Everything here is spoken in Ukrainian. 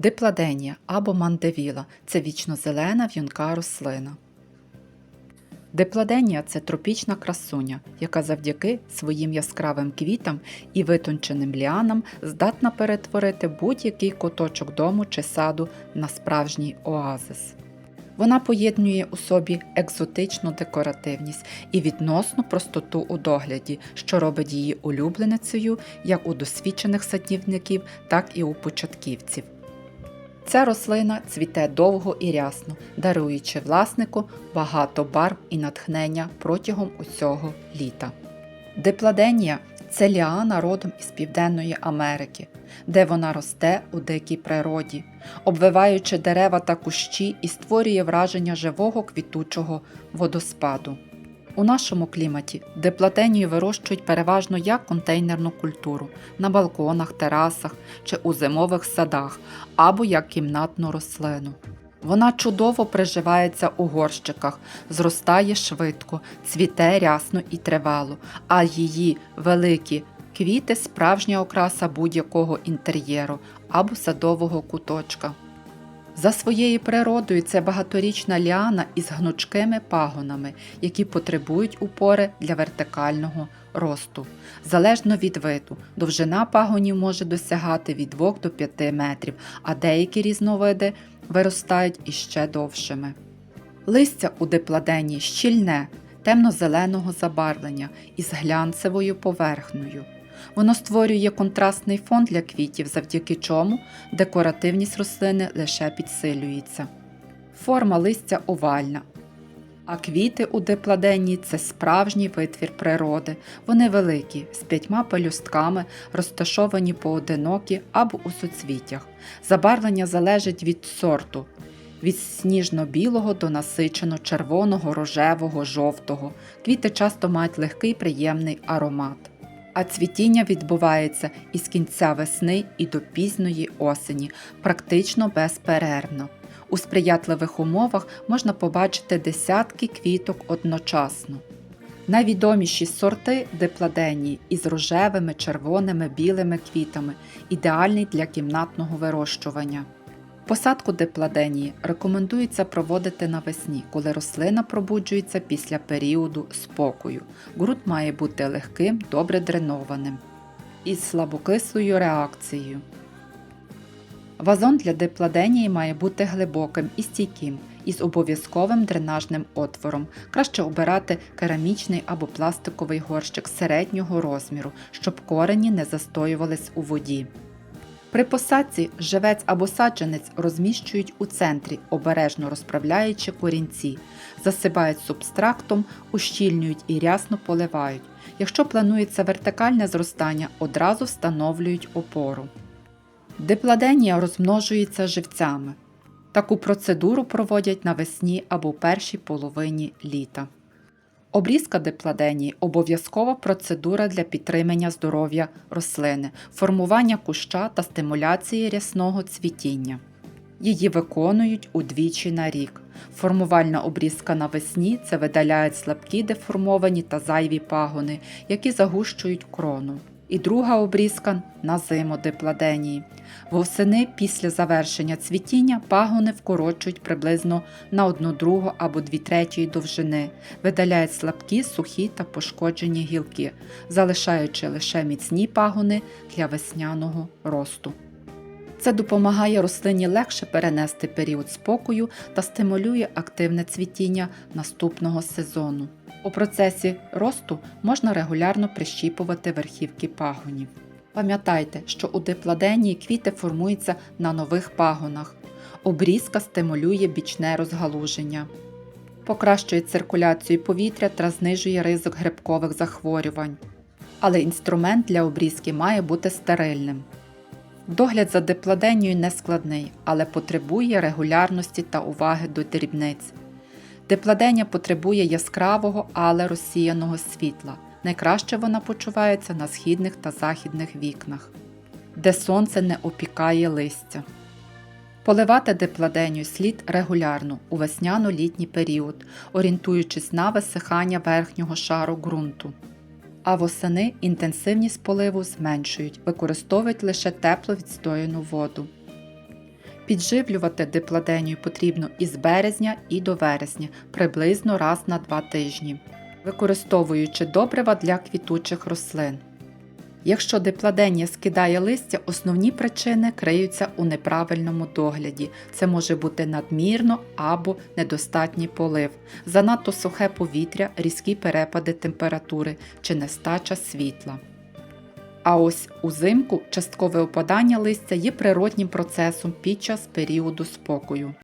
Дипладенія або мандевіла – це вічнозелена в'юнка рослина. Дипладенія – це тропічна красуня, яка завдяки своїм яскравим квітам і витонченим ліанам здатна перетворити будь-який куточок дому чи саду на справжній оазис. Вона поєднує у собі екзотичну декоративність і відносну простоту у догляді, що робить її улюбленицею як у досвідчених садівників, так і у початківців. Ця рослина цвіте довго і рясно, даруючи власнику багато барв і натхнення протягом усього літа. Дипладенія – це ліана родом із Південної Америки, де вона росте у дикій природі, обвиваючи дерева та кущі і створює враження живого квітучого водоспаду. У нашому кліматі дипладенію вирощують переважно як контейнерну культуру на балконах, терасах чи у зимових садах, або як кімнатну рослину. Вона чудово приживається у горщиках, зростає швидко, цвіте рясно і тривало, а її великі квіти – справжня окраса будь-якого інтер'єру або садового куточка. За своєю природою це багаторічна ліана із гнучкими пагонами, які потребують упори для вертикального росту. Залежно від виду, довжина пагонів може досягати від 2 до 5 метрів, а деякі різновиди виростають іще довшими. Листя у дипладенії щільне, темно-зеленого забарвлення із глянцевою поверхнею. Воно створює контрастний фон для квітів, завдяки чому декоративність рослини лише підсилюється. Форма листя овальна, а квіти у дипладенії – це справжній витвір природи. Вони великі, з 5 пелюстками, розташовані поодинокі або у суцвіттях. Забарвлення залежить від сорту – від сніжно-білого до насичено-червоного, рожевого, жовтого. Квіти часто мають легкий приємний аромат. А цвітіння відбувається із кінця весни і до пізньої осені, практично безперервно. У сприятливих умовах можна побачити десятки квіток одночасно. Найвідоміші сорти дипладенії із рожевими, червоними, білими квітами, ідеальні для кімнатного вирощування. Посадку дипладенії рекомендується проводити навесні, коли рослина пробуджується після періоду спокою. Ґрунт має бути легким, добре дренованим, із слабокислою реакцією. Вазон для дипладенії має бути глибоким і стійким, із обов'язковим дренажним отвором. Краще обирати керамічний або пластиковий горщик середнього розміру, щоб корені не застоювались у воді. При посадці живець або саджанець розміщують у центрі, обережно розправляючи корінці, засипають субстрактом, ущільнюють і рясно поливають. Якщо планується вертикальне зростання, одразу встановлюють опору. Дипладенія розмножується живцями. Таку процедуру проводять навесні або в першій половині літа. Обрізка дипладенії – обов'язкова процедура для підтримання здоров'я рослини, формування куща та стимуляції рясного цвітіння. Її виконують удвічі на рік. Формувальна обрізка навесні – це видаляють слабкі деформовані та зайві пагони, які загущують крону. І друга обрізка – на зиму дипладенії. Восени після завершення цвітіння пагони вкорочують приблизно на 1/2 або 2/3 довжини, видаляють слабкі, сухі та пошкоджені гілки, залишаючи лише міцні пагони для весняного росту. Це допомагає рослині легше перенести період спокою та стимулює активне цвітіння наступного сезону. У процесі росту можна регулярно прищіпувати верхівки пагонів. Пам'ятайте, що у дипладенії квіти формуються на нових пагонах. Обрізка стимулює бічне розгалуження, покращує циркуляцію повітря та знижує ризик грибкових захворювань. Але інструмент для обрізки має бути стерильним. Догляд за дипладенією не складний, але потребує регулярності та уваги до дрібниць. Дипладенія потребує яскравого, але розсіяного світла. Найкраще вона почувається на східних та західних вікнах, де сонце не опікає листя. Поливати дипладенію слід регулярно у весняно-літній період, орієнтуючись на висихання верхнього шару ґрунту. А восени інтенсивність поливу зменшують, використовують лише тепло відстояну воду. Підживлювати дипладенію потрібно із березня і до вересня, приблизно раз на 2 тижні, використовуючи добрива для квітучих рослин. Якщо дипладенія скидає листя, основні причини криються у неправильному догляді. Це може бути надмірно або недостатній полив, занадто сухе повітря, різкі перепади температури чи нестача світла. А ось узимку часткове опадання листя є природнім процесом під час періоду спокою.